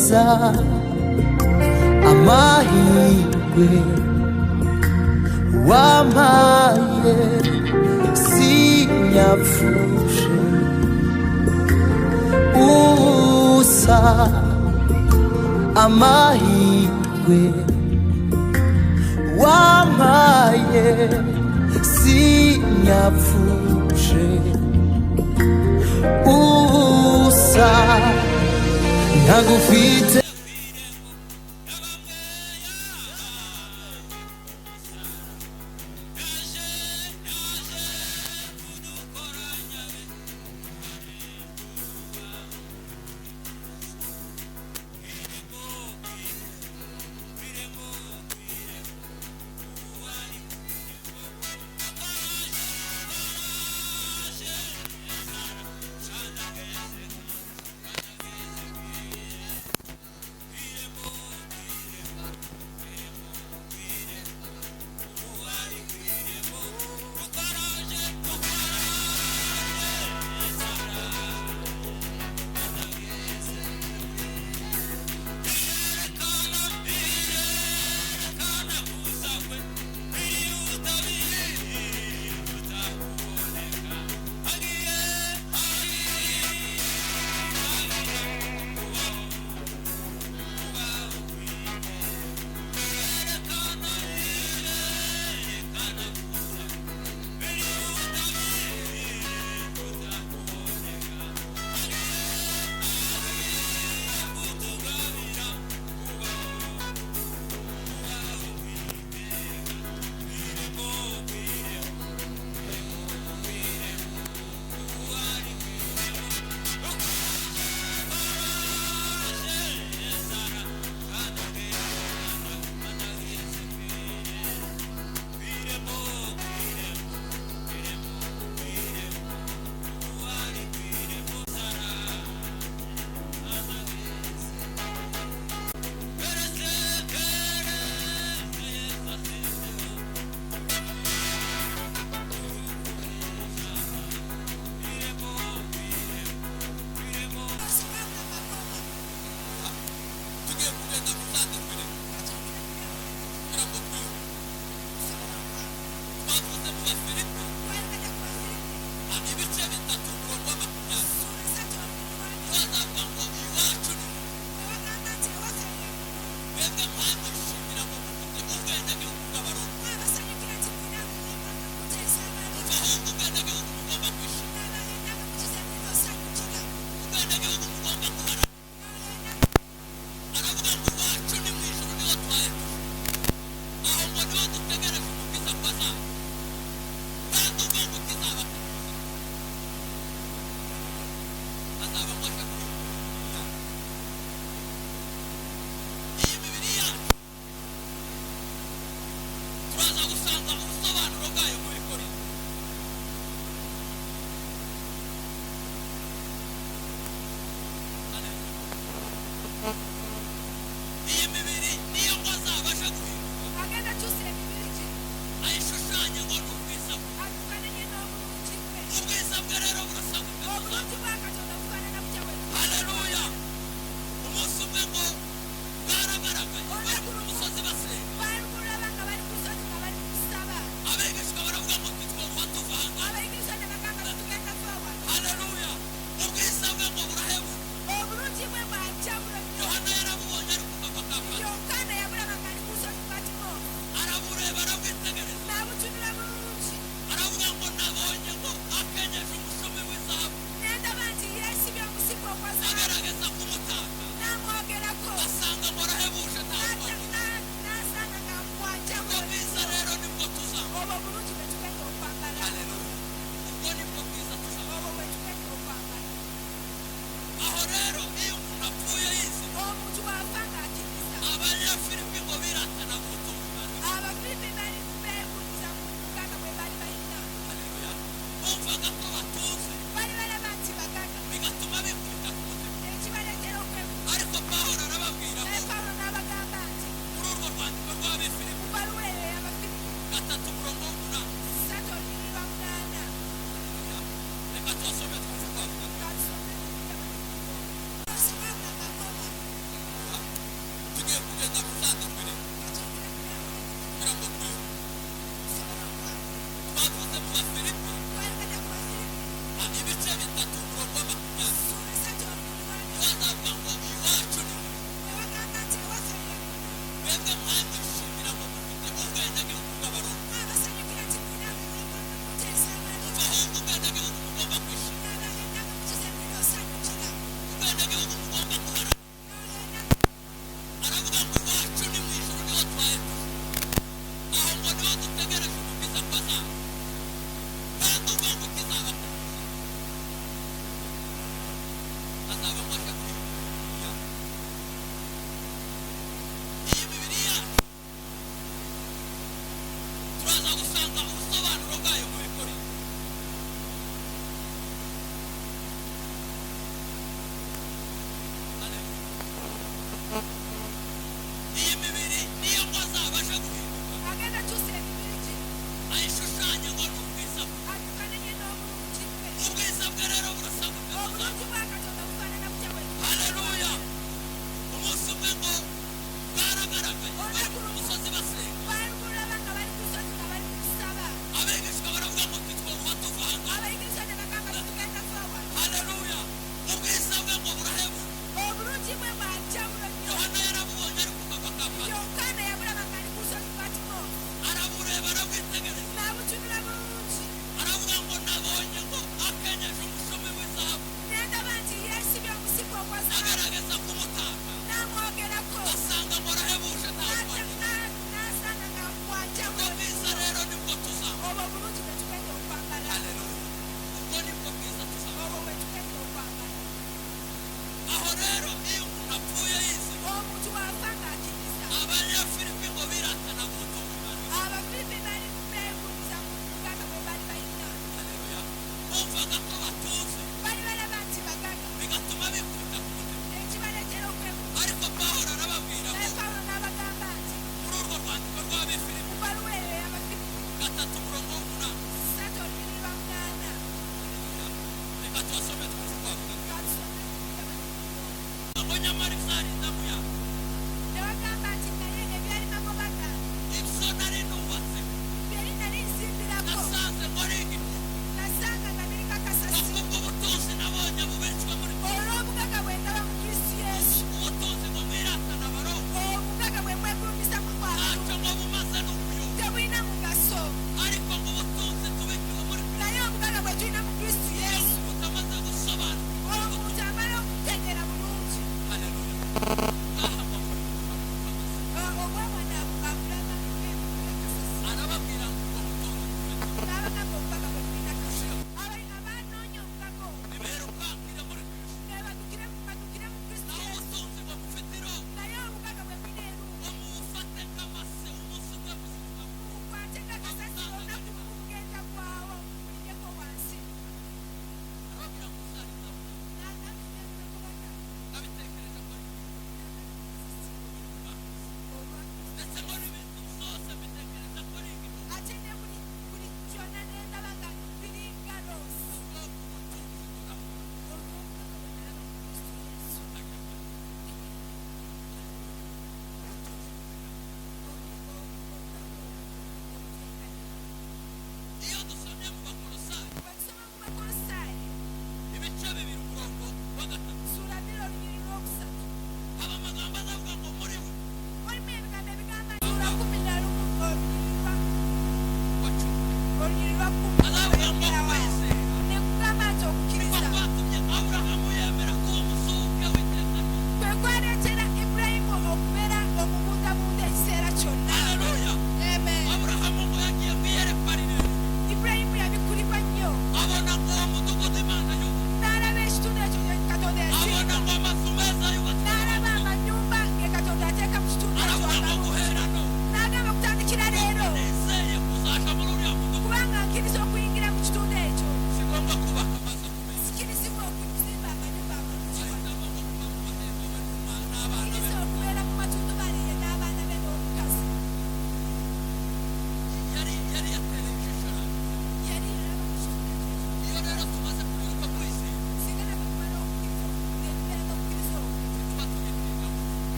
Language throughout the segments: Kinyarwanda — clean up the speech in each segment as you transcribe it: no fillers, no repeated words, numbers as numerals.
neza amahirwe wampaye sinyapfushe ubusa amahirwe wampaye sinyapfushe ubusa ntagufite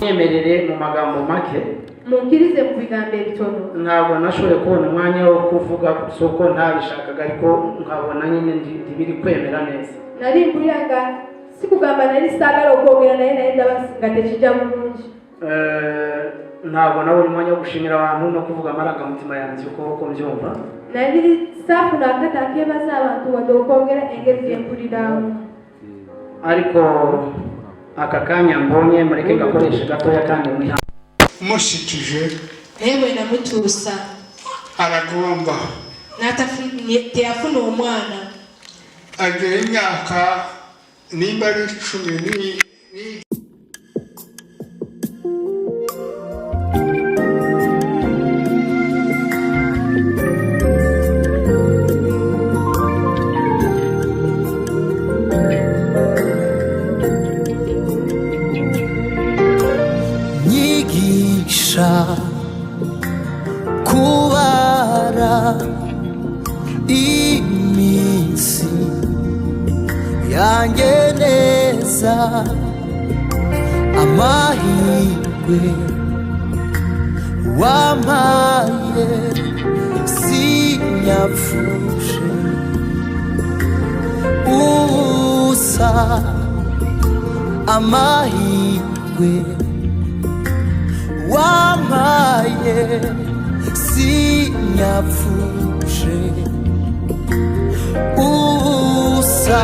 Nyemerere mu magambo make munkirize mu bigambo bitono ntabwo nashoboye kubona umwanya wo kuvuga soko ntabishakaga ariko nkabona nyine ndibiri kwemera neza nari mpuriyaga sikugamba nari sagara ukogera naye ndabagateshija bulungi ntabwo nabonye umwanya wo gushimira abantu no kuvuga amarangamutima yanjye uko mbyumva nari safu nakatake bazabantu badokongera engeri y'empuriraho ariko aka kanya mbonye mureke gakoresha gatoya kandi mwiha mushikije ewe namutusa aragomba teyafuna omwana agera imyaka nimba ari 10 kubara iminsi yanjye neza amahirwe wampaye sinyapfushe ubusa amahirwe wampaye sinyapfushe ubusa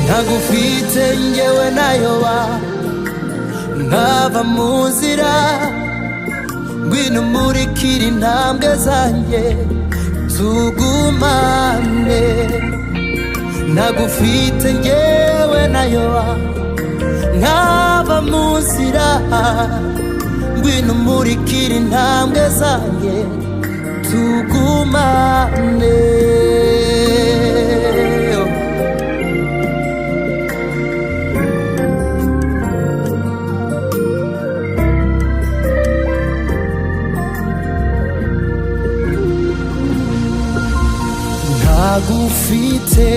ntagufite njyewe nayoba nkava mu nzira ngwino umurikire intambwe zanjye tugumane ntagufite njyewe nayoba nkava mu nzira ngwino umurikire intambwe zanjye tugumane ntagufite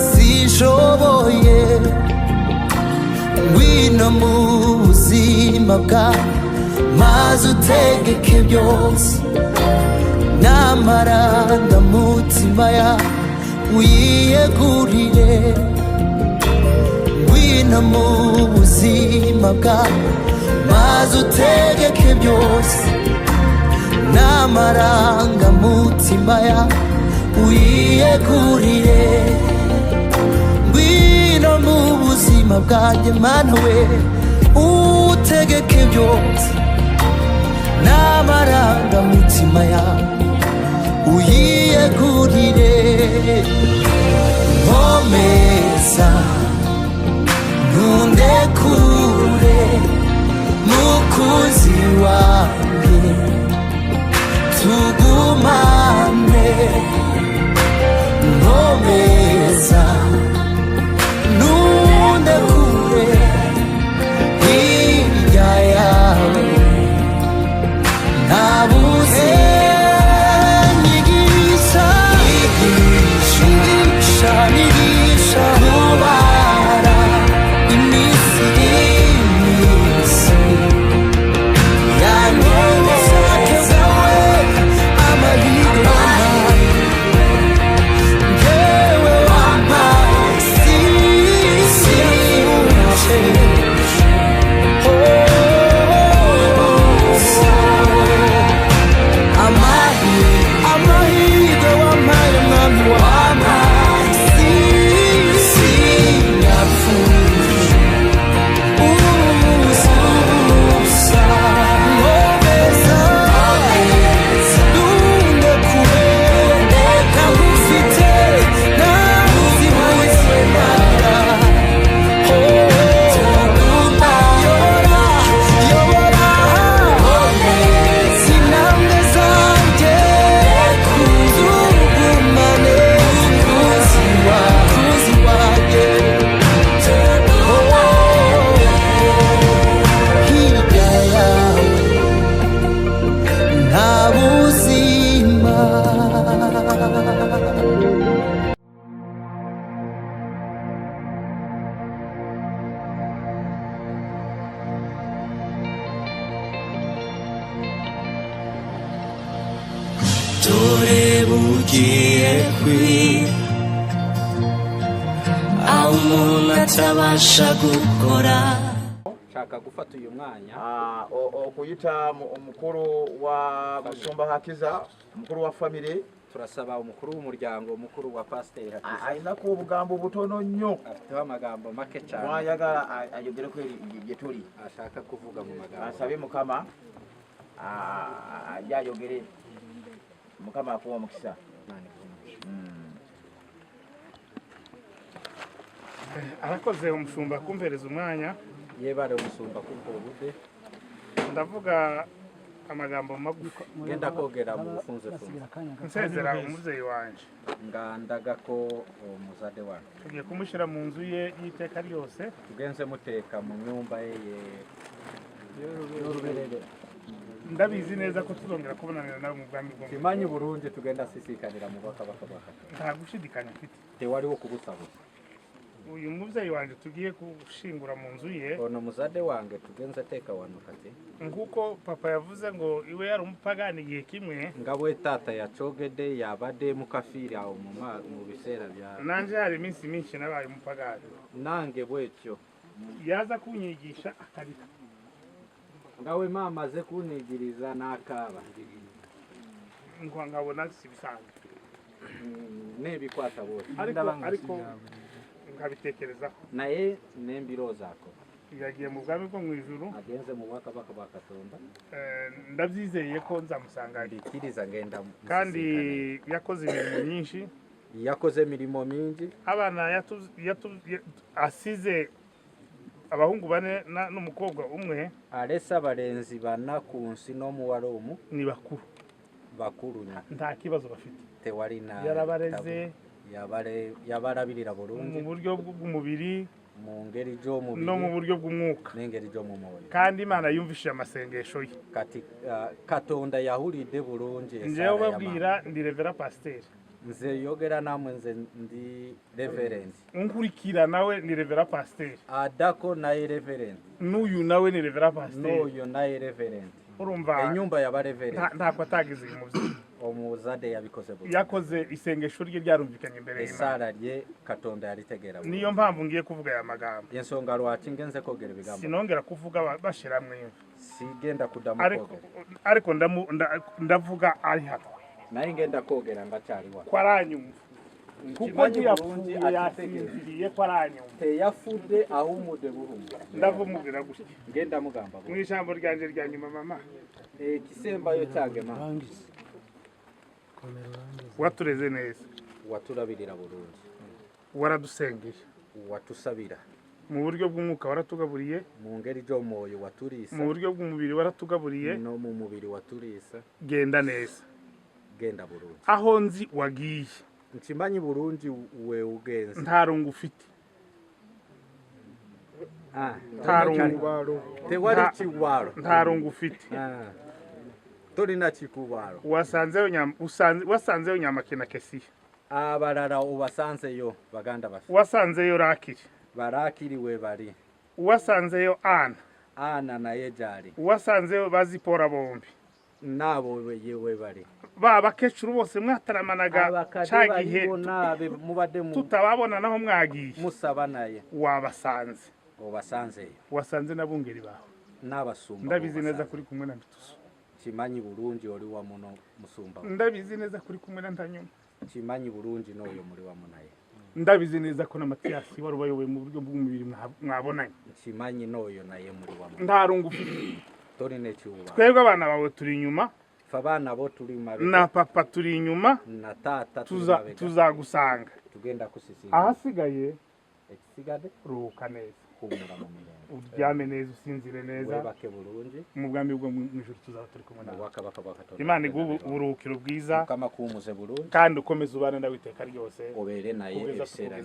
sinshoboye ngwino mu buzima bwawe maze utegeke byose n'amarangamutima yawe uyiyegurire ngwino mu buzima bwawe maze utegeke byose n'amarangamutima yawe uyiyegurire ngwino mu buzima bwanjye mana we utegeke byose n'amarangamutima yawe uyiyegurire nkomeza ntundekure mukunzi wanjye tugumane nkomeza ntundekure hirya yawe nabuze nyigisha kubara iminsi yanjye zawe amahirwe yewe wampaye amahirwe wampaye mwami wampaye yapfuye ubusa ngomeza ndundekure ntagufite ntazibuze mara yobora sinamwe zanjye kuzugumane kuzi wanjye hirya yawe nta buzima. dore bugiye kwira aho umuntu atabasha gukora shaka gufata uyu mwanya okuyita umukuru wa Musumba Hakiza umukuru wa family turasaba umukuru w'umuryango umukuru wa pasiteri Hakiza ayina ko ubugambo butono nnyo afiteho amagambo make cyane wayagala ayogere ko yetuli ashaka kuvuga mu magambo asabe mukama ajayogere mukama akuwa mukisa arakoze umushumba kumpereza umwanya yebare umusumba kuko bude ndavuga amagambo magufi genda kogera mu bufunze nsezera umuvyeyi wanje ngandaga ko umuzade wanjye tugiye kumushyira mu nzu ye y'iteka ryose tugenze muteka mu nyumba ye ndabizi neza ko tuzongera kubonanira nawe mu bwami bwo Timanyi Burundi tugenda sisikanira mu baka nta gushidikanya mfite te wari wo kubusabuza uyu muvyeyi wanje tugiye gushingura mu nzu ye ono muzade wange tugenze teka wanukate nguko papa yavuze ngo iwe yari umupagani gihe kimwe ngabwe tata yacogede yabade mukafiri aho mu bisera bya nanje hari iminsi myinshi nabaye umupagani nange bwetyo yaza kunyigisha akarika ngawe mama ze kunigiriza nakaba ngo ngabona sibisanzwe nebikwata bose ariko nkabitekerezaho naye nembiro zako yagiye mu bwami bwo mu ijuru agenze mu baka bakatonda ndabyizeye ko nzamusanga ndikiriza ngenda kandi yakoze imirimo myinshi yakoze mirimo mingi abana asize abahungu bane n'umukobwa umwe aresa barenzi bana kunsi no mu waromu ni bakuru nta kibazo bafite tewari na yarabareze yabarabirira Burundi mu buryo bw'umubiri mu ngeri jo mu no mu buryo bw'umwuka n'ingeri jo mu mubiri kandi Imana yumvishije amasengesho ye kati katonda yahuride Burundi njewe babwira ndi Reverend Pasteur nze yogera namwe nze ndi reverend unkurikira nawe ni Reverend Pasteur adako na reverend n'uyu nawe ni Reverend Pasteur n'uyu na reverend urumva inyumba ya reverend ntako atagize uyu muvyeyi omuzade yabikoze bose yakoze isengesho rye ryarumvikanye imbere y'Imana esara rye katonda yaritegera niyo mpamvu ngiye kuvuga aya magambo yensonga rwacu ngenze kogera ibigambo sinongera kuvuga bashiramwe imva sigenda kudamukogera ariko ndavuga ari hano naye ngenda kogera ndacyari wa kwaranyumva kuko yapfuye yasinziriye ko aranyuma teyafude ahumude buhumba ndavumubwira gutya ngenda mugamba mu ijambo ryanje rya nyuma mama kisembayo cyange mama watureze neza waturabirira Burundi waradusengeye watusabira mu buryo bw'umwuka waratugaburiye mu ngeri jo moyo waturisa mu buryo bw'umubiri waratugaburiye no mu mubiri waturisa genda neza genda Burundi aho nzi wagiye nkimanyi Burundi we ugenze ntarungu ufite ntarungu tewari kiwaro ntarungu ufite tori na kikuwaro wasanzeyo nyamakina kesiya abarara ubasanzeyo baganda bafi wasanzeyo rakiri barakiriwe bari wasanzeyo ana naye jari wasanzeyo bazipora bombi nabo yewe bari bakecuru bose mwataramanaga cagihe tutababona naho mwagiye musabanaye wabasanze wasanze nabungeri bawe n'abasumba ndabizi neza kuri kumwe na Mituso kimanyi Burundi ori wa muno musumba ndabizi neza kuri kumwe na Ntanyuma kimanyi Burundi noyo muri wa munaye ndabizi neza ko na Matiyasi wari ubayoboye mu buryo bw'umubiri mwabonanye kimanyi noyo naye muri wa munaye ndarungu tori ne cyuba twebwe abana bawe turi inyuma fabana bo turi mabe na papa turi inyuma na tata tuzagusanga tugenda kusisira ahasigaye ekisigade ruhuka neza kumura mu mirenge uryame neza usinzire neza webake Burundi mu bwami bwo mu ijuru tuzaba turi kumwe nawe wakabaka Imana igubu uruhukiro bwiza kama kumuze Burundi kandi ukomeza ubana ndawiteka ryose obere naye ebisera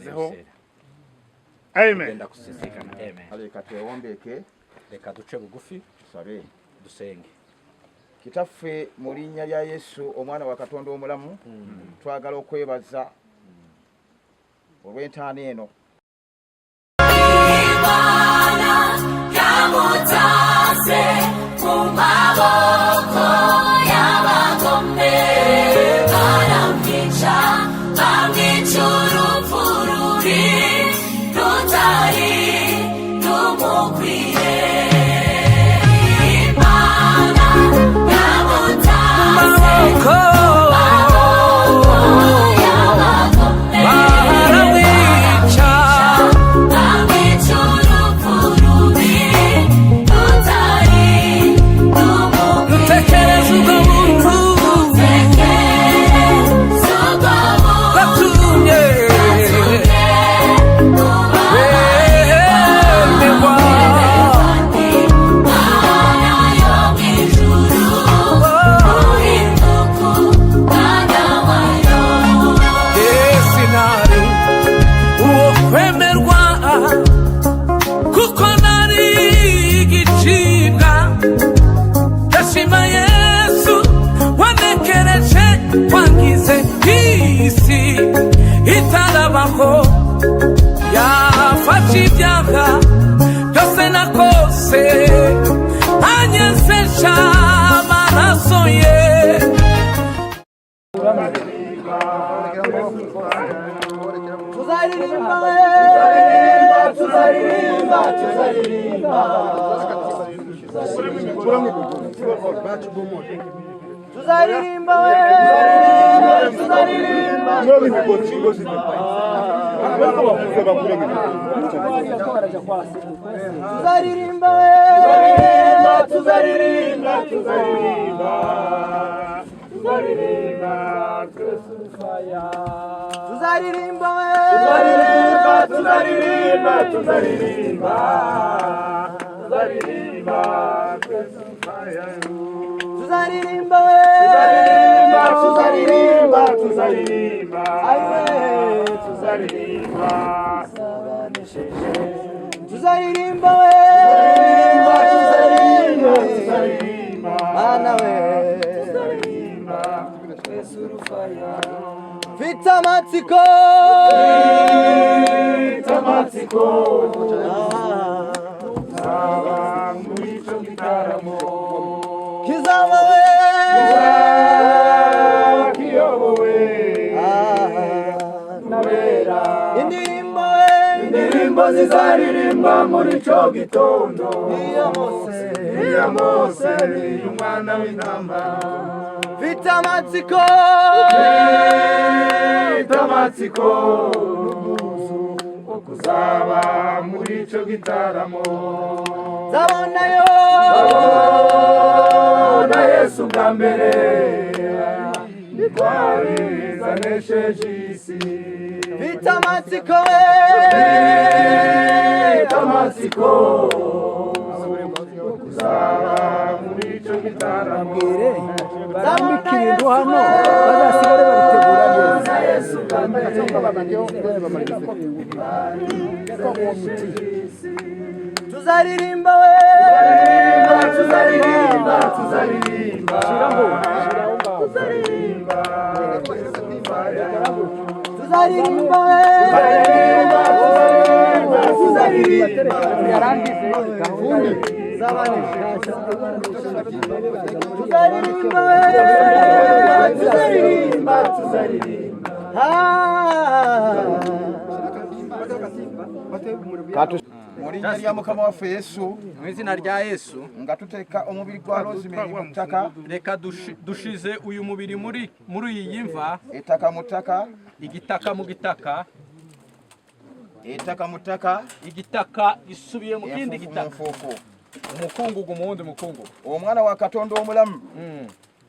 amen genda kusisikana amen reka twewombeke reka duce bugufi sabe dusenge kitaffe mu linnya lya Yesu omwana wa Katonda omulamu twagala okwebaza olw'entaano eno yamutaze mu maboko y'abagome baramwica bamwica urupfu rubi rutari rumukwiye Imana yamutaze mu maboko y'abagome baramwica bamwica urupfu rubi rutari rumukwiye Tekereza ubwo buntu batumye sinari uwo kwemerwa kuko nari igicibwa ndashima Yesu wanekereje wangize isi itarabaho yafashe ibyaha byose nakose anyezesha amaraso ye Vitamatsiko Kizamawe indirimbo zizaririmba tuzaririmba muri cyo gitondo iya Mose ni umwana w'intama Mfite amatsiko kuzaba muri cyo gitaramo Zabonayo na Yesu bwa mbere twari zanesheje isi Mfite amatsiko kuzaba muri cyo gitaramo Zabonayo bazasigare babitegura neza Yesu bwa mbere Tuzaririmba muri nyari mukama wa Yesu mu izina rya Yesu ngatuteka umubiri gwa Rosemary mutaka reka dushize uyu mubiri muri iyi mva itaka mutaka igitaka mu gitaka itaka mutaka igitaka isubiye mu kindi gitaka umukungugu mu wundi mukungugu umwana wa Katonda omulamu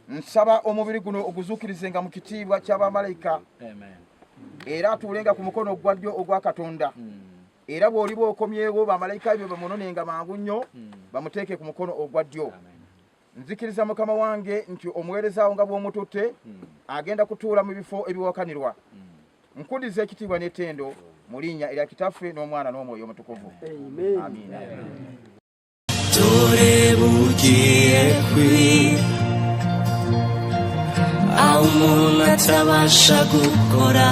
nsaba omubiri guno oguzukirizenga mu kitibwa ky'abamalayika era atulenga ku mukono gwa ddyo ogwa Katonda era bw'oli bw'okomyewo bamalayika ebyo bamunonenga mangu nnyo bamuteeke ku mukono ogwa ddyo nzikiriza mukama wange nti omuweereza awo nga bw'omututte agenda kutuula mu bifo ebiwakanirwa nkudiza ekitiibwa n'ettendo mu linnya erya Kitaffe n'Omwana n'Omwoyo Omutukuvu amiina dore bugiye kwira aho umuntu atabasha gukora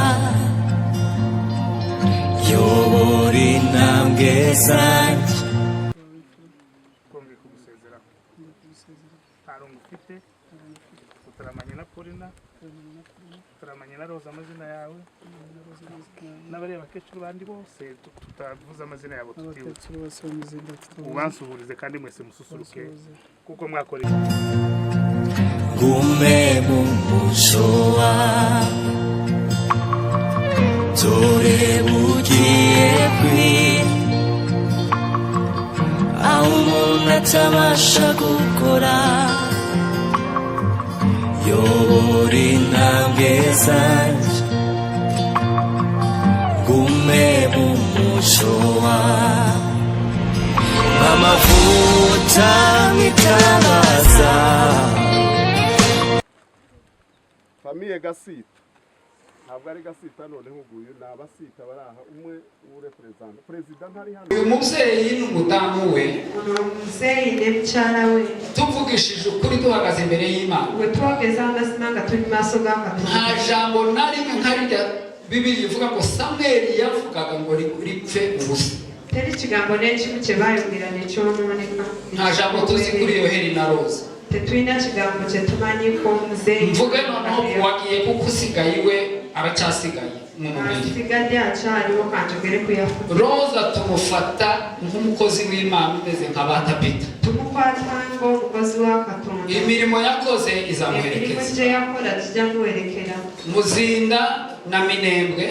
yobora intambwe zanjye twongeye kugusezera ntarongo ufite tutaramanye na Paulina tutaramanye na Roza amazina yawe n'abareba abakecuru bandi bose tutavuze amazina yabo tutibutse ubansuhurize kandi mwese mususuruke kuko mwakoreye gume mu muco wawe dore bugiye kwira aho umuntu atabasha gukora yobora intambwe zanjye gume mu muco wawe amavuta nk'itabaza famiye Gasita ntabwo ari Gasita noneho uguyu ni abasita bari aha umwe w'ureperezanta perezida ntari hano uyu mubyeyi n'umudamu we umubyeyi n'mucyara we tuvugishije ukuri duhagaze imbere y'Imana we twogeza amasimanga turi maso g'Akatonda nta jambo na rimwe nkarirya Bibiliya ivuga ngo Samweli yavugaga ngo ripfe ubusa teri ikigambo n'ekimu kye bayibwira nekyononeka nta jambo tuzi kuri Yoheri na Roza tetulina kigambo kye tumanyi ko muzeeyi mvuge noneho wagiye kuko usigaye iwe aracyasigaye mu mubiri asigadde akyaliwo kanjogere kuyafuza Roza tumufata nk'umukozi w'Imana umeze nka ba Tabita tumukwata ng'omukozi wa Katonda imirimo yakoze emirimu izamuherekeza gye yakola kijja muwerekera Muzinda na Minembwe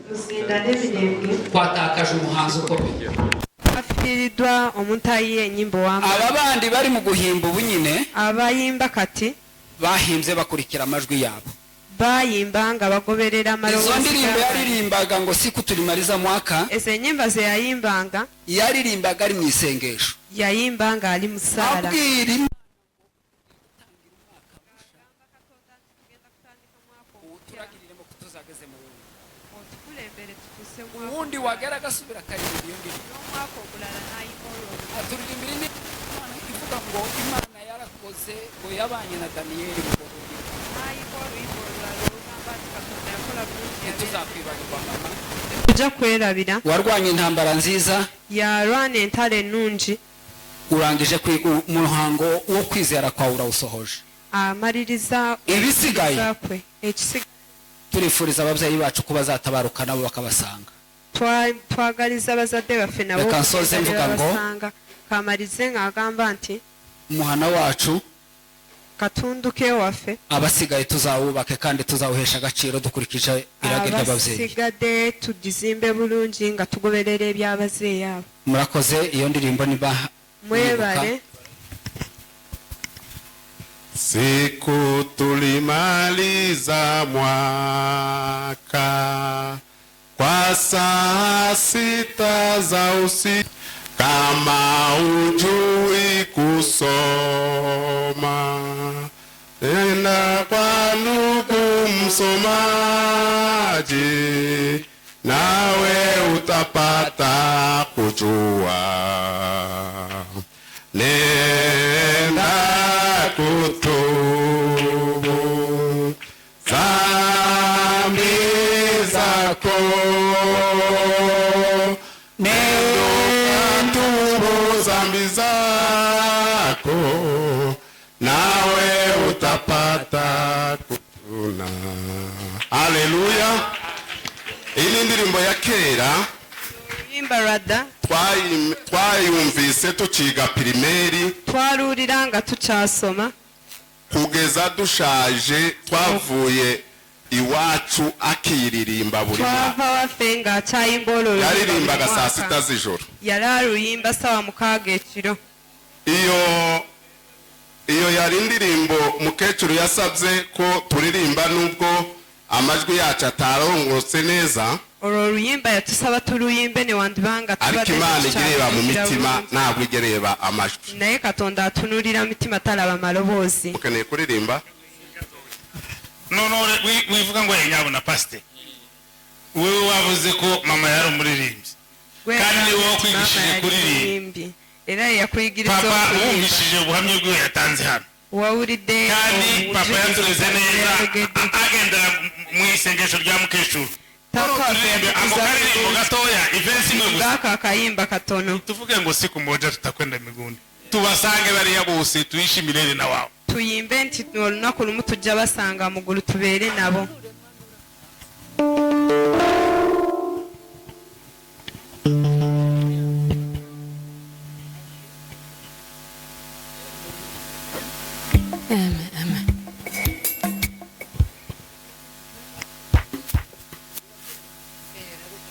muzinda n'emirembwe twatakaje umuhanzi ukomeye afiiriddwa omuntu ayiye ennyimba aba bandi bari mu guhimba ubunyine abayimba kati bahimbye bakurikira amajwi yabo bayimba nga bagoberera izo ndirimbo yaririmbaga ngo siku tulimaliza mwaka ezo ennyimba ze yayimbanga yaririmbaga ari mu isengesho yayimbanga ali mu ssaala abwira ubundi wagera agasubira karindwi iyo ndirimbo aturirimbira indi ivuga ngo Imana yarakoze ngo yabanye na Daniyeli mu ntituzakwibagirwa mama tujja kwerabira warwanye intambara nziza yalwana entalo ennungi urangije umuhango wo kwizera kwawe urawusohoje amaliriza ibisigaye kwe ekisigaye turifuriza ababyeyi bacu ko bazatabaruka nabo bakabasanga twagaliza abazadde baffe nabo Reka nsoze mvuga ngo kamalize ng'agamba nti umuhana wacu katundu ke waffe abasigaye tuzawubake kandi tuzawuhesha agaciro dukurikije irage ry'ababyeyi. abasigadde tugizimbe bulungi nga tugoberera ebyabazeeyi abo. Murakoze. Iyo ndirimbo niba mwebale. Siku tulimaliza mwaka kwa saa 6 za usiku, kama ujui kusoma nenda kwa ndugu msomaji, nawe utapata kujua. Nenda kutubu dhambi zako, nenda tubu dhambi zako, nawe utapata kutuna. Haleluya. Iyi ndirimbo ya kera twayumvise tuciga pirimeri, twarurira tucyasoma kugeza dushaje. Twavuye iwacu akiririmba buri mwaka, yaririmbaga saa 6 z'ijoro, yararuyimba sawa 6 ekiro. iyo yari indirimbo mukecuru yasabye ko turirimba nubwo amajwi yacu atarongotse neza. Ororuyimba yatusaba turuyimbe ne wandibanga ariko Imana igireba mu mitima ntabwo igereba amajwi. Naye Katonda atunurira mitima talaba malobozi. Ukeneye kuririmba? No wivuga ngo nyabona pastor. Wewe wavuze ko mama yari umuririmbyi. Kandi wowe kwigishije kuririmba. Era yakwigiriza papa wumvishije ubuhamya bwe yatanze hano. Wawuride kandi papa yatureze neza agendera mu isengesho rya mukecuru. Akayimba katono tuvuge ngo siku moja tutakwenda mbinguni, tubasange bariya bose tuishi milele na wao. Tuyimbe nti olunaku lumu tujja basanga mugulu tubeere nabo.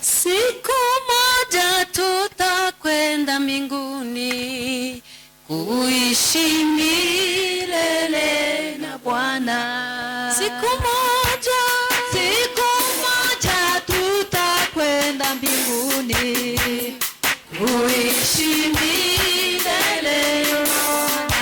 Siku moja tutakwenda mbinguni kuishi milele na Bwana. Siku moja tutakwenda mbinguni kuishi milele na Bwana.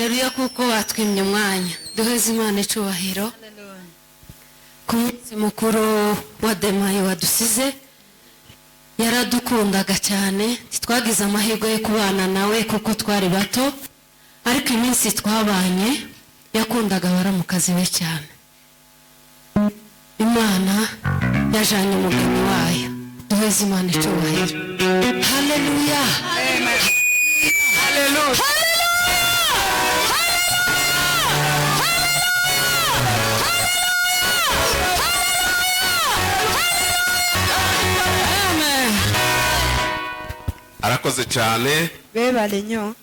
haleluya kuko watwimye umwanya duheze Imana icubahiro ku munsi mukuru wa Demayi wadusize. Yaradukundaga cyane, twagize amahirwe yo kubana nawe kuko twari bato, ariko iminsi twabanye yakundaga baramukazi we cyane. Imana yajanye umugeni wayo, duheze Imana icubahiro. Haleluya, haleluya. Arakoze cyane. Bebale nyo.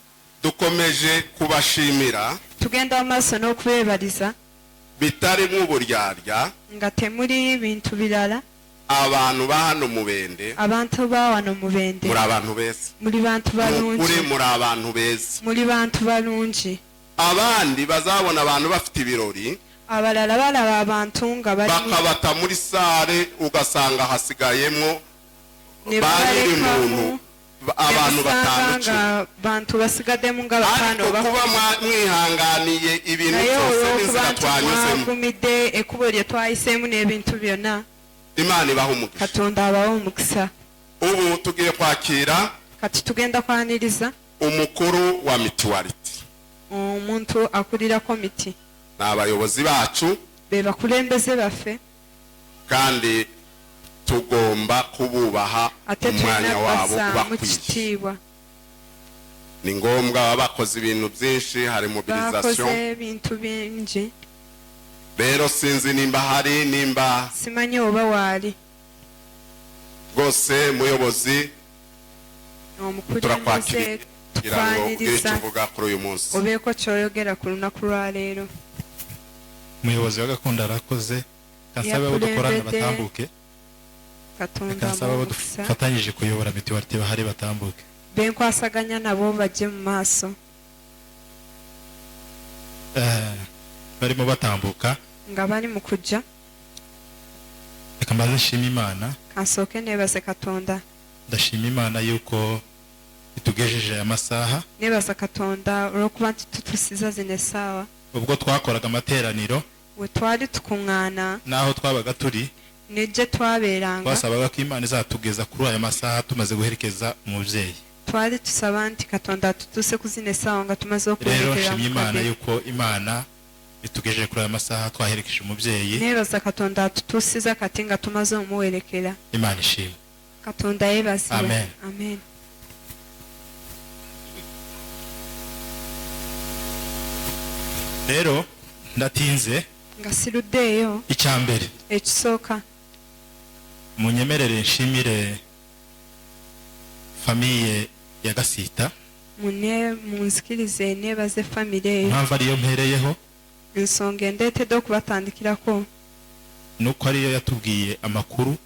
Dukomeje kubashimira. Tugenda amaso no kubebaliza. Bitari nk'uburyarya. Ngate muri ibintu birara. Abantu ba hano mubende. Abantu ba hano mubende. Muri abantu beza. Muri bantu balungi. Muri abantu beza. Muri bantu balungi. Abandi bazabona abantu bafite ibirori. Abalala balaba abantu nga bari. Bakabata muri sare ugasanga hasigayemo bari muntu. Abantu batandukanye bantu basigademo ngabapano kuba mwihanganiye ibintu byose n'inzira twanyuzemo kumide ekuboriye twahisemo n'ebintu byona. Imana ibaho umugisha. Katonda abaho umukisa. Ubu tugiye kwakira kati tugenda kwaniriza umukuru wa Mutuality. Umuntu akurira komiti n'abayobozi bacu bebakulembeze bafe kandi tugomba kububaha umwanya wabo bakwiye. Ni ngombwa bakoze ibintu byinshi, hari mobilisation, bakoze ibintu bingi. Rero sinzi nimba hari nimba simanye oba wali rwose muyobozi turakwakira kugira ngo ugire icyo uvuga kuri uyu munsi. Obeko cyoyogera ku lunaku lwa leero. Umuyobozi wa Gakondo arakoze, kansaba abo dukorana batambuke. Katonda abo dufatanyije kuyobora Mutuality bahari batambuke. Benkwasaganya nabo baje mu maso. Barimo batambuka. Nga bari mu kujja. Reka mbaze nshima Imana. Kansoke nebaze Katonda. Ndashima Imana yuko itugejeje amasaha. Nebaza Katonda olwokuba tutusiza zine sawa. Ubwo twakoraga amateraniro. We twari tukungana. Naho twabaga turi. Nije twaberanga. Twasabaga ko Imana izatugeza kuri aya masaha tumaze guherekeza umubyeyi. Twari tusaba nti Katonda tutuse kuzine sawa nga tumaze okuherekeza. Rero nshimye Imana yuko Imana itugejeje kuri aya masaha twaherekeje umubyeyi. Nebaza Katonda tutusiza kati nga tumaze umuwerekera. Imana ishimwe. Katonda yebaze. Amen. Amen. Rero ndatinze ngasirudeyo icyambere ekisoka munyemerere nshimire famiye ya Gasita munzikirize nebaze famire mpamvu ariyo mpereyeho ensonga ndete do kubatandikirako nuko ariyo yatubwiye amakuru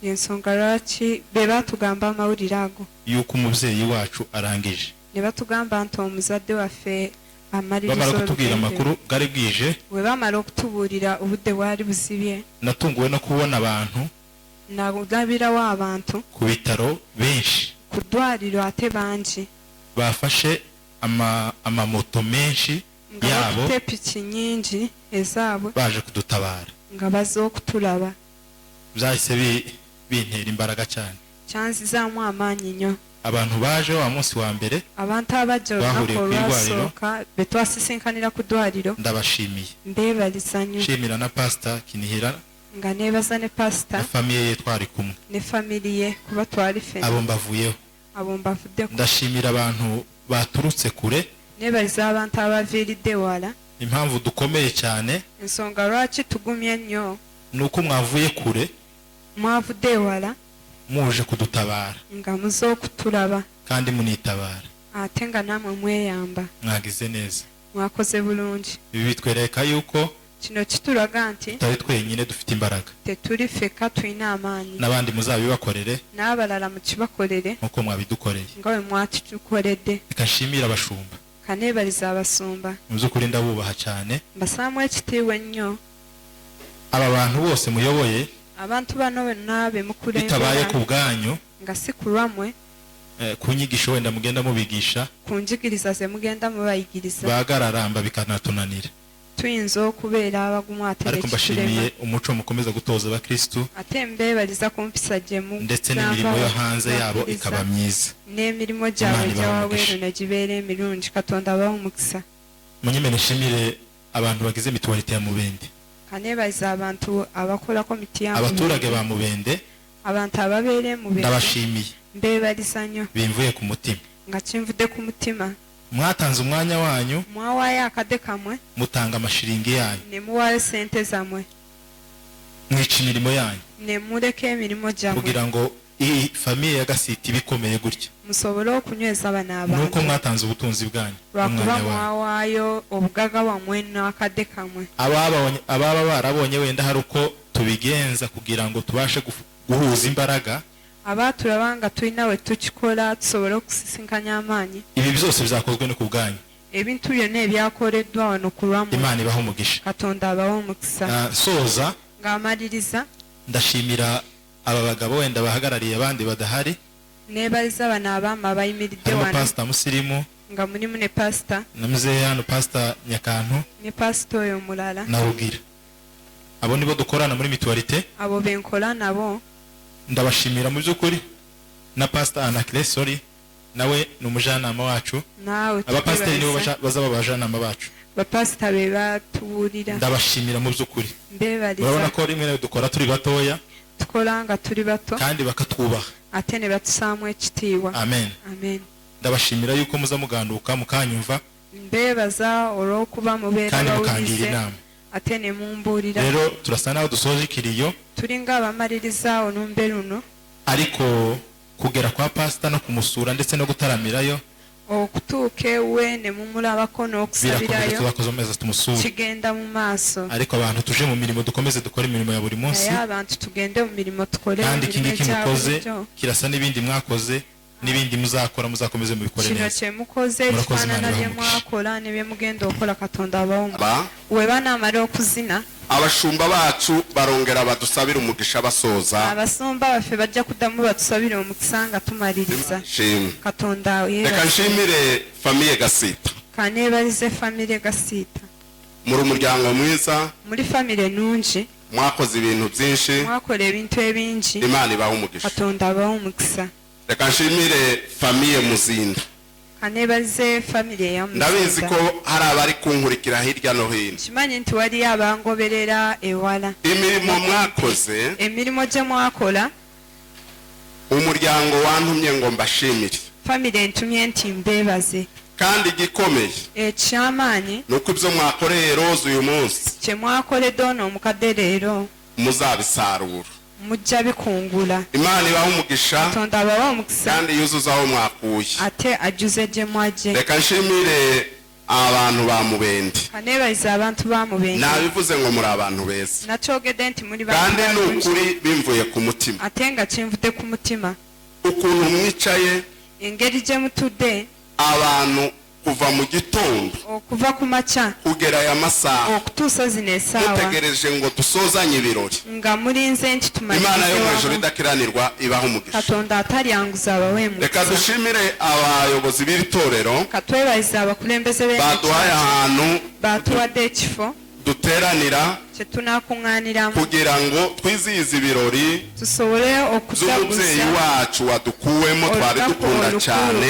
ensonga raki bebatugamba amawulirago yuko umubyeyi wacu arangije nebatugamba nti omuzadde waffe bamara kutubwira amakuru bwari bwije we bamara okutubuulira obudde bwari buzibye natunguwe no kubona abantu nagabira w'abantu ku bitaro benshi ku ddwaliro ate bangi bafashe amamoto menshi yabo piki nyingi ezaabwe baje kudutabara nga baze okutulaba byahise bintera imbaraga cyane cyanzizaamu amaanyi nnyo abantu baje wa munsi wa mbere abantu abajja olunaku olwasooka betwasisinkanira ku ddwaliro ndabashimiye mbebaliza nnyo nshimira na pasita Kinihira nga nebaza ne pasita na famiye ye twari kumwe ne famili ye kuba twali fena abo mbavuyeho abo mbavuddeko ndashimira abantu baturutse kure nebaliza abantu abaviiridde wala impamvu dukomeye cyane ensonga lwaki tugumye nnyo nuko mwavuye kure mwavudde wala muje kudutabara nga muze okutulaba kandi munitabara ate nga namwe mweyamba mwagize neza mwakoze bulungi ibi bitwereka yuko kino kitulaga nti tutari twenyine dufite imbaraga tetuli feka tulina amaanyi n'abandi muzabibakorere n'abalala mukibakolere nk'uko mwabidukoreye nga bwe mwatutukoledde reka nshimire abashumba kaneebaliza abasumba mu by'ukuri ndabubaha cyane mbasaamu ekitiibwa ennyo aba bantu bose muyoboye abantu bano bonna be mukulembera bitabaye ku bwanyu nga si ku lwammwe ku nyigisho wenda mugenda mubigisha kunjigiriza ze mugenda mubayigiriza bagararamba bikanatunanira tuyinzo kubera bagumwate ariko mbashimiye umuco mukomeza gutoza abakristu atembe baliza kumpisaje mu ndetse n'imirimo yo hanze yabo ikaba myiza n'imirimo jawe jawe runagibere mirunji katonda baho mukisa munyemene shimire abantu bagize mituwarite ya Mubende kane baza abantu abakora komite ya abaturage ba Mubende abantu ababere Mubende ndabashimiye mbe balisanyo bimvuye ku mutima ngacimvude ku mutima mwatanze umwanya wanyu mwawaye akadekamwe mutanga amashiringi yanyu nemuwaye sente zamwe mwica imirimo yanyu nemureke imirimo jamwe kugira ngo iyi famiye ya Gasiti bikomeye gutya musoboro kunyweza abana abantu nuko mwatanze ubutunzi bwanyu bakuba mwawayo obugaga bamwe n'akadekamwe ababa barabonye wenda hari uko tubigenza kugira ngo tubashe guhuza imbaraga abaturabanga tuyinawe tukikora tusobora kusisinkanya amanyi ibi byose bizakozwe no kubwanyu ebintu byonna ebyakoreddwa wano kulwamu Imana ibaho umugisha katonda abaho omukisa soza ng'amaliriza ndashimira aba bagabo wenda bahagarariye abandi badahari nebaliza bano abaama bayimiridde wano pastor Musirimu nga mulimu ne pastor na mzee hano pastor Nyakantu ne pastor oyo mulala na Rugira abo nibo dukorana muri mituwarite abo benkola nabo ndabashimira mu by'ukuri na pastor Anakilesori nawe n'umujanama wacu abapasiteri nibo bazaba bajanama bacu bapasita be batuburira ndabashimira mu by'ukuri mbebaliza urabona ko rimwe nawe dukora turi batoya tukolanga turi bato kandi bakatwubaha ate ne batusamu ekitiibwa amen amen ndabashimira yuko muza muganduka mukanyumva mbebaza olw'okuba mubeera bawulize ate ne mumbuulira rero turasa naho dusoje ikiriyo tulinga abamaliriza olumbe luno ariko kugera kwa pastor no kumusura ndetse no gutaramirayo okutuuka ewe ne mumulabako n'okusabirayo kigenda mu maaso ariko abantu tuje mu mirimo dukomeze dukora imirimo ya buri munsi abantu tugende mu mirimo tukole kandi ikindi kimukoze kirasa n'ibindi mwakoze n'ibindi muzakora muzakomeze mubikore neza kino kyemukoze ekifaanana bye mwakola ne bye mugenda okola katonda abawo we banamala okuzina abashumba bacu barongera badusabira umugisha basoza abasumba baffe bajja kuddamu batusabire omukisa nga tumaliriza katonda reka nshimire famiye Gasita kaneebalize famire Gasita muri umuryango mwiza muri famire nungi mwakoze ibintu byinshi mwakola ebintu ebingi Imana ibaho umugisha katonda abaho omukisa reka nshimire famiye Muzinda kanebalize famire ya Muzinda ndabizi ko hari abari kunkurikira hirya no hino kimanyi nti wali abangoberera ewala imirimo mwakoze emirimo gye mwakola umuryango wantumye ngo mbashimire famire ntumye nti mbebaze kandi gikomeye ekyamaanyi nuko ibyo mwakoreye Rose uyu munsi kye mwakoledde ono omukadde leero muzabisarura mujja bikungula Imana ibaho umugisha katonda abawa omukisa kandi yuzuza aho mwakuye ate ajuze gye mwajje reka nshimire abantu ba Mubende kanebaliza abantu ba Mubende nabivuze ngo muri abantu beza nakyogedde nti muri kandi n'ukuri bimvuye ku mutima ate nga kinvudde ku mutima ukuntu mwicaye engeri gye mutudde abantu kuva mu gitondo okuva ku makya kugera aya masaha okutuusa zino essaawa mutegereje ngo dusozanye ibirori nga mulinze nti Imana yo mu ijuru idakiranirwa ibaho umugisha katonda atalyanguza abawemu reka dushimire abayobozi b'iri torero katwebaliza abakulembeze baduhaye ahantu batuwadde ekifo duteranira kyetunakuŋŋaaniramu kugira ngo twizihize ibirori tusobole z'umubyeyi wacu wadukuwemo twari dukunda cyane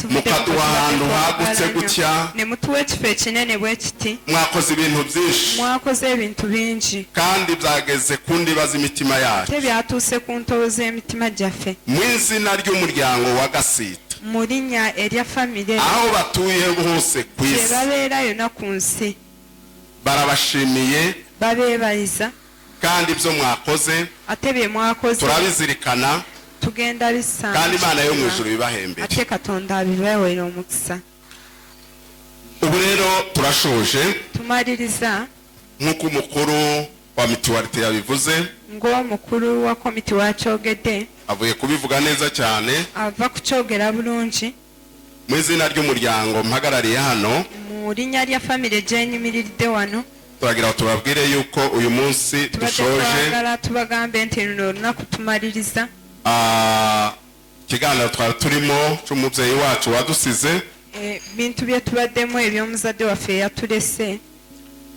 mukaduha ahantu hagutse gutya ne mutuwa ekifo ekinene bwe kiti mwakoze ibintu byinshi mwakoze ebintu bingi kandi byageze ku ndiba z'imitima yacu te byatuuse ku ntobo z'emitima gyaffe mu izina ry'umuryango wa Gasita mu linnya erya famire aho batuye hose ku isi babeera yonna ku nsi barabashimiye babeebaliza kandi ibyo mwakoze ate bye mwakoze turabizirikana tugenda bisanga kandi Imana yo mu ijuru ibahembere ate katonda abibawera omukisa ubu rero turashoje tumaliriza nk'uko umukuru wa mituwarite yabivuze ng'omukulu wa komiti wakyogedde avuye kubivuga neza cyane ava kukyogera bulungi mu izina ry'umuryango mpagarariye hano mu linnya lya famire gyenyimiridde wano turagira ngo tubabwire yuko uyu munsi dushoje twagala tubagambe nti luno olunaku tumaliriza ikiganiro twari turimo cy'umubyeyi wacu wadusize bintu bye tubaddemu eby'omuzadde waffe yatulese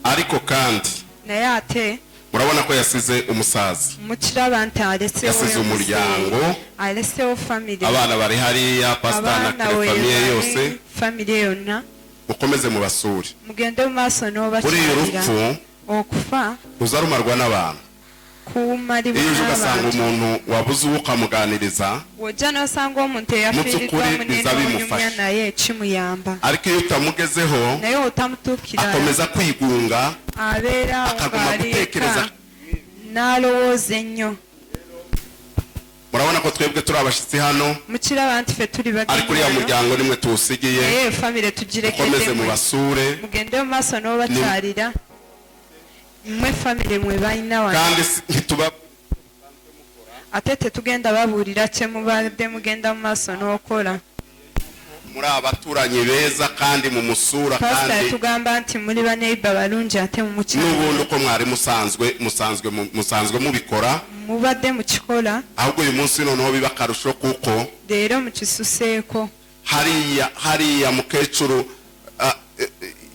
ariko kandi naye ate murabona ko yasize umusaza mukiraba nti yasize umuryango alesewo famire abana bari hariya pasita na famiye yose famire yonna mukomeze mubasure mugende mu maaso buriya urupfu okufa ruza rumarwa n'abantu kumalibwa iyo uje ugasanga umuntu wabuze uwo ukamuganiriza wojja n'osanga omuntu eyafiiriddwa munene onyumya naye kimuyamba ariko iyo utamugezeho naye otamutuukira akomeza kwigunga abeera ng'alieka n'alowooza ennyo murabona ko twebwe turi abashyitsi hano mukiraba nti ffe tuli ariko uriya muryango nimwe tuwusigiye naye famire mukomeze mubasure mugende mu maaso n'obakyalira mwe famire mwe balina wano kandi ntituba ate tetugenda babuulira kye mubadde mugenda mu maaso n'okola muri abaturanyi beza kandi mu musura pasita kandi yatugamba nti muri baneiba balungi ate n'ubundi uko mwari musanzwe mubikora mubadde mukikola ahubwo uyu munsi noneho biba akarusho kuko leero mukisuseeko hariya mukecuru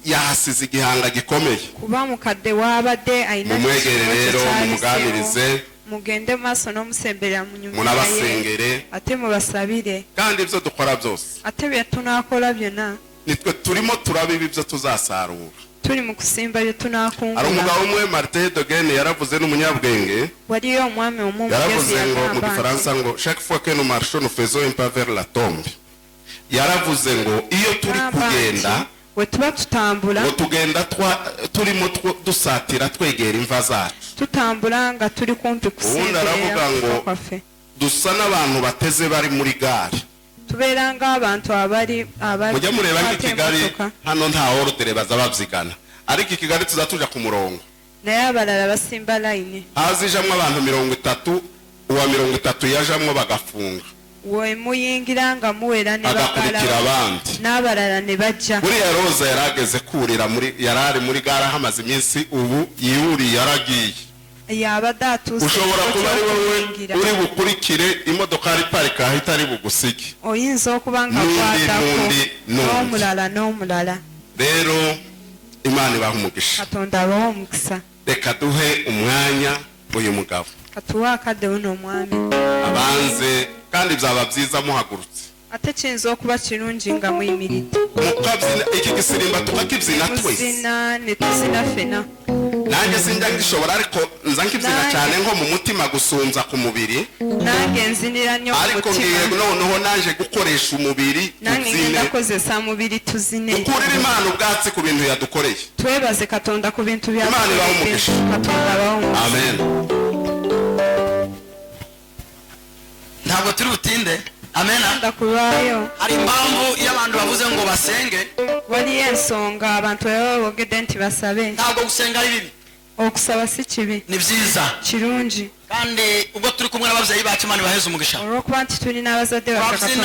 yahasize igihanga gikomeye kuba mukadde wabadde ayina mumwegere rero mumuganirize mugende mu maaso n'omusemberera mu nyumba munabasengere ate mubasabire kandi ibyo dukora byose ate bye tunaakola byonna nitwe turimo turaba ibi byo tuzasarura tuli mu kusimba bye tunaakungula hari umugabo umwe Martin Dogene yaravuze n'umunyabwenge waliyo omwami omumugezi yaravuze ngo mu yagamba gifaransa ngo chaque fois que nous marchons nous faisons un pas vers la tombe yaravuze ngo iyo turi kugenda we tuba tutambula ngo tugenda turimo dusatira twegera imva zacu tutambula nga tuli kumpi kusemberera kwaffe dusa n'abantu bateze bari muri gare tubeera ng'abantu abali mujya mureba nk'i Kigali hano nta ordre baza babyigana ariko i Kigali tuza tuja ku murongo naye abalala basimba layini hazijamwo abantu 30 uwa 30 yajamwo bagafunga we muyingira nga muwera ne agakurikira abandi n'abalala ne bajja buriya Roza yarageze kurira yarari muri gare hamaze iminsi ubu yihuriye yaragiye yabadde atuuse ushobora kuba ari wowe uri bukurikire imodoka ari parika ahita ari bugusige oyinza okuba nga kwatako n'omulala rero Imana ibaha umugisha katonda abaho omukisa reka duhe umwanya uyu mugabo katuwe akadde uno omwami abanze kandi byaba byiza muhagurutse ate kiyinza okuba kirungi nga muyimiridde iki gisirimba tukakibyina twese ne tuzina fena nanjye sinjya ngishobora ariko nza nkibyina cyane nko mu mutima gusunza ku mubiri nanjye nzinira nnyo ku ariko ngiye noneho naje gukoresha umubiri nanjye ngenda kozesa mubiri tuzine dukurire Imana ubwatsi ku bintu yadukoreye twebaze katonda ku bintu Imana ibaho umugisha katonda abaho amen ntabwo turi butinde amena ndakubayo hari impamvu iyo abantu bavuze ngo basenge waliyo ensonga abantu baba bogedde nti basabe ntabwo gusenga ari bibi okusaba si kibi ni byiza kirungi kandi ubwo turi kumwe n'ababyeyi bacu Imana ibaheze umugisha olw'okuba nti tuli n'abazadde baffe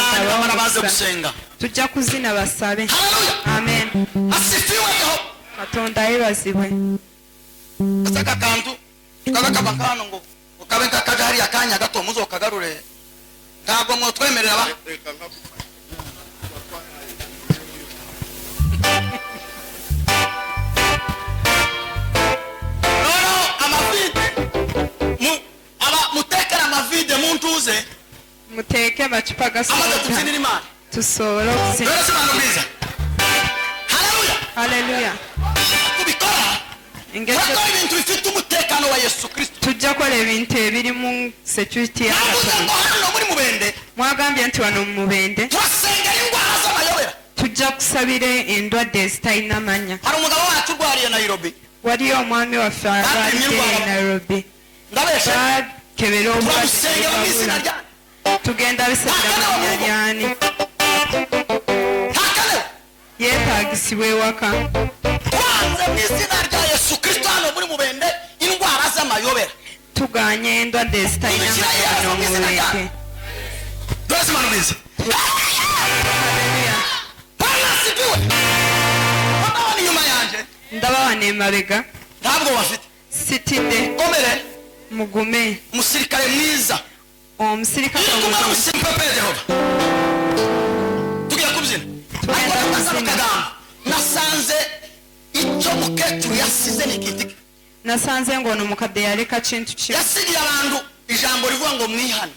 baze gusenga tujja kuzina basabe amen asifiwe Yehova katonda yebazibwe asaka kantu kakakaba kano ngo ukabe kakaje hari akanya gato muzo kagarure ntabwo mwotwemerera ba mutekera amavide muntuze muteke amacupa gasohoka tusobole okuzina haleluya tubikora turakora ibintu bifite umutekano wa Yesu Kristo tujja kola ebintu ebirimu security ya Katonda hano muri Mubende mwagambye nti wano mu Mubende turasengera indwara z'amayobera tujja kusabira endwadde ezitalina manya hari umugabo wacu urwariye Nairobi waliyo omwami waffe alwalidde Nairobi bakebera obulwadde tugenda bisabira mu nnya lyani yeetaagisibwa ewaka twanze mu izina rya Yesu Kristo hano muri Mubende indwara z'amayobera tuganye endwadde ezitalina manya mu Mubende dosimanumizi panasipiwe wabawani nyuma yanje ndaba wano emabega ntabwo bafite sitidde komere mugume umusirikare mwiza Omusirikare tugiye kubyina nasanze icyo mukecuru yasize n'ikindi nasanze ngo numukade yareka kintu kimwe yasigiye abantu ijambo rivuga ngo mwihane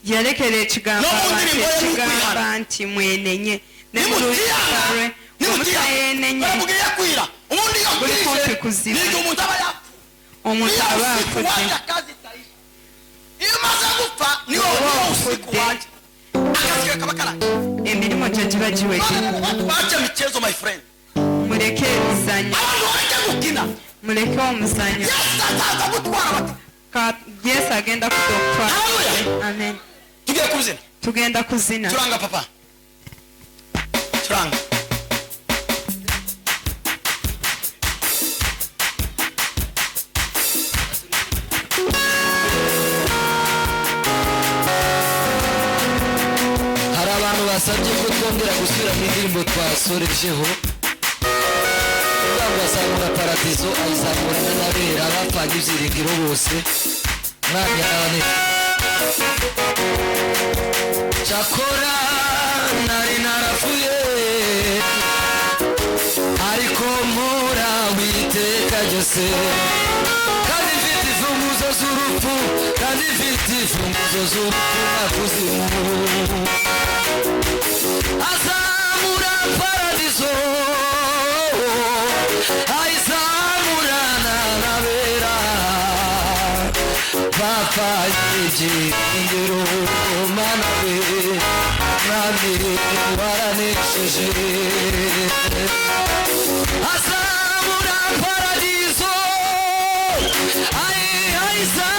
yarekere ikigamba nti mwenenye nemurutare nemutayenenye bavugiye kwira ubundi yo kwije ni umuntu aba yapfa umuntu aba yapfuye iyo maze gupfa ni wowe usiku waje akasiga kabakara emirimo jajiba jiwe baje michezo my friend mureke bizanya abantu baje gukina mureke omuzanya yasa gutwara Yesu agenda kudokwa. Amen. Tugiye kuzina. Tugenda kuzina. Turanga papa. Turanga. Hari abantu basabye ko twongera gusubira mu indirimbo twasorejeho. Bazamura paradizo ayizamurana n'abera bapfanye ibyiringiro bose mwanya nane cyakora nari narafuye ariko mpora witeka ryose kandi mfite imfunguzo z'urupfu kandi mfite imfunguzo z'urupfu na kuzimu azamura paradizo ayizamurana n'abera bapfanye ibyiringiro mana we mwami waranesheje azamura paradizo ayizamurana